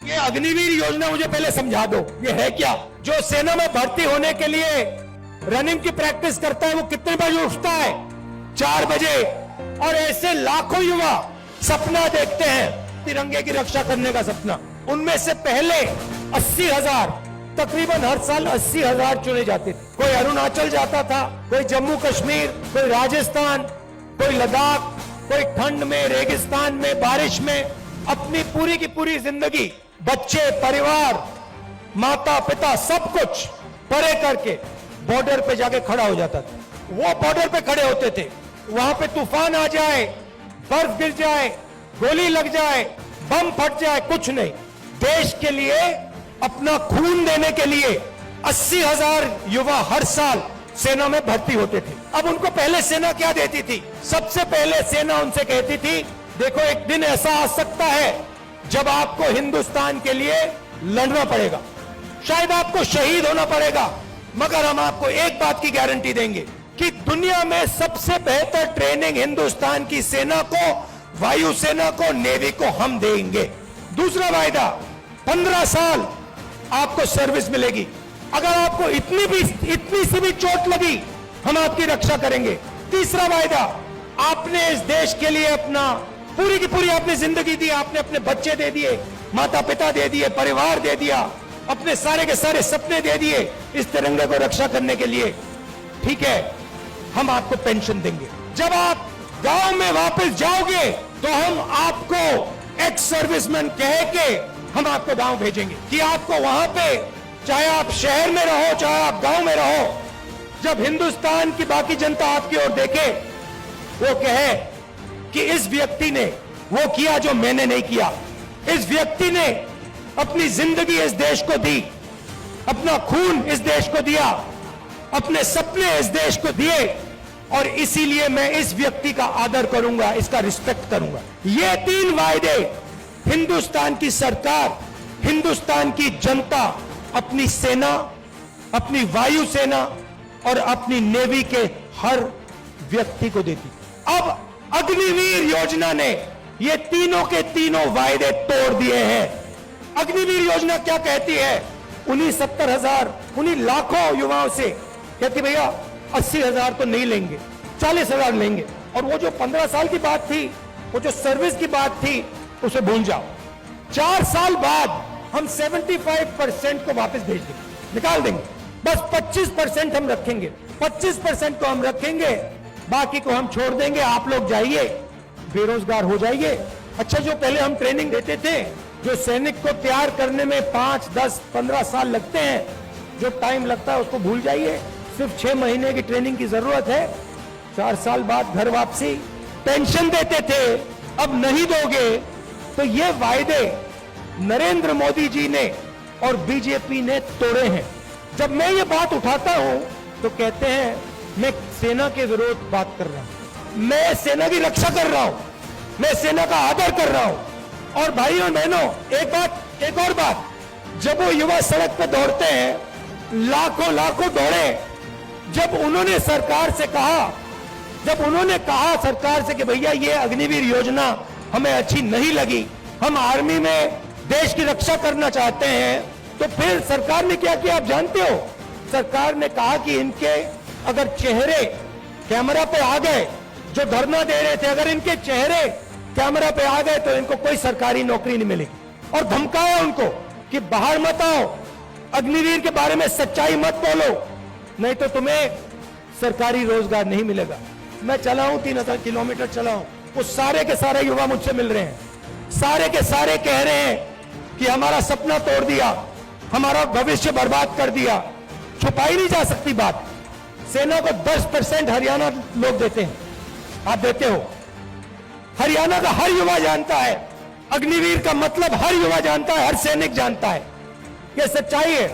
ये अग्निवीर योजना मुझे पहले समझा दो, ये है क्या? जो सेना में भर्ती होने के लिए रनिंग की प्रैक्टिस करता है वो कितने बजे उठता है? 4 बजे। और ऐसे लाखों युवा सपना देखते हैं तिरंगे की रक्षा करने का सपना। उनमें से पहले 80,000, तकरीबन हर साल 80,000 चुने जाते थे। कोई अरुणाचल जाता था, कोई जम्मू कश्मीर, कोई राजस्थान, कोई लद्दाख, कोई ठंड में, रेगिस्तान में, बारिश में अपनी पूरी की पूरी जिंदगी बच्चे, परिवार, माता पिता सब कुछ परे करके बॉर्डर पे जाके खड़ा हो जाता था। वो बॉर्डर पे खड़े होते थे, वहां पे तूफान आ जाए, बर्फ गिर जाए, गोली लग जाए, बम फट जाए, कुछ नहीं, देश के लिए अपना खून देने के लिए 80,000 युवा हर साल सेना में भर्ती होते थे। अब उनको पहले सेना क्या देती थी? सबसे पहले सेना उनसे कहती थी, देखो एक दिन ऐसा आ सकता है जब आपको हिंदुस्तान के लिए लड़ना पड़ेगा, शायद आपको शहीद होना पड़ेगा, मगर हम आपको एक बात की गारंटी देंगे कि दुनिया में सबसे बेहतर ट्रेनिंग हिंदुस्तान की सेना को, वायुसेना को, नेवी को हम देंगे। दूसरा वायदा, 15 साल आपको सर्विस मिलेगी। अगर आपको इतनी सी भी चोट लगी, हम आपकी रक्षा करेंगे। तीसरा वायदा, आपने इस देश के लिए अपना पूरी की पूरी आपने जिंदगी दी, आपने अपने बच्चे दे दिए, माता पिता दे दिए, परिवार दे दिया, अपने सारे के सारे सपने दे दिए इस तिरंगे को रक्षा करने के लिए। ठीक है, हम आपको पेंशन देंगे। जब आप गांव में वापस जाओगे तो हम आपको एक्स सर्विसमैन कह के हम आपको गांव भेजेंगे कि आपको वहां पे, चाहे आप शहर में रहो, चाहे आप गांव में रहो, जब हिंदुस्तान की बाकी जनता आपकी ओर देखे, वो कहे कि इस व्यक्ति ने वो किया जो मैंने नहीं किया, इस व्यक्ति ने अपनी जिंदगी इस देश को दी, अपना खून इस देश को दिया, अपने सपने इस देश को दिए, और इसीलिए मैं इस व्यक्ति का आदर करूंगा, इसका रिस्पेक्ट करूंगा। ये 3 वायदे हिंदुस्तान की सरकार, हिंदुस्तान की जनता अपनी सेना, अपनी वायुसेना और अपनी नेवी के हर व्यक्ति को देती। अब अग्निवीर योजना ने ये तीनों के तीनों वायदे तोड़ दिए हैं। अग्निवीर योजना क्या कहती है? उन्हीं 70,000, उन्हीं लाखों युवाओं से कहती भैया 80,000 तो नहीं लेंगे, 40,000 लेंगे, और वो जो 15 साल की बात थी, वो जो सर्विस की बात थी, उसे भूल जाओ। 4 साल बाद हम 75% को वापस भेज देंगे, निकाल देंगे। बस 25% हम रखेंगे, 25% को हम रखेंगे, बाकी को हम छोड़ देंगे। आप लोग जाइए, बेरोजगार हो जाइए। अच्छा, जो पहले हम ट्रेनिंग देते थे, जो सैनिक को तैयार करने में 5, 10, 15 साल लगते हैं, जो टाइम लगता है उसको भूल जाइए। सिर्फ 6 महीने की ट्रेनिंग की जरूरत है, 4 साल बाद घर वापसी। पेंशन देते थे, अब नहीं दोगे। तो ये वायदे नरेंद्र मोदी जी ने और बीजेपी ने तोड़े हैं। जब मैं ये बात उठाता हूं तो कहते हैं मैं सेना के विरोध बात कर रहा हूं, मैं सेना की रक्षा कर रहा हूं, मैं सेना का आदर कर रहा हूं। और भाइयों और बहनों, एक और बात, जब वो युवा सड़क पे दौड़ते हैं, लाखों दौड़े, जब उन्होंने सरकार से कहा सरकार से कि भैया ये अग्निवीर योजना हमें अच्छी नहीं लगी, हम आर्मी में देश की रक्षा करना चाहते हैं, तो फिर सरकार ने क्या किया आप जानते हो? सरकार ने कहा कि इनके अगर चेहरे कैमरा पे आ गए, जो धरना दे रहे थे, अगर इनके चेहरे कैमरा पे आ गए तो इनको कोई सरकारी नौकरी नहीं मिलेगी। और धमकाया उनको कि बाहर मत आओ, अग्निवीर के बारे में सच्चाई मत बोलो, नहीं तो तुम्हें सरकारी रोजगार नहीं मिलेगा। मैं चला हूं, 3,000 किलोमीटर चला हूं, वो सारे के सारे युवा मुझसे मिल रहे हैं, सारे के सारे कह रहे हैं कि हमारा सपना तोड़ दिया, हमारा भविष्य बर्बाद कर दिया। छुपाई नहीं जा सकती बात। सेना को 10% हरियाणा लोग देते हैं, आप देते हो। हरियाणा का हर युवा जानता है, अग्निवीर का मतलब हर युवा जानता है, हर सैनिक जानता है, यह सच्चाई है।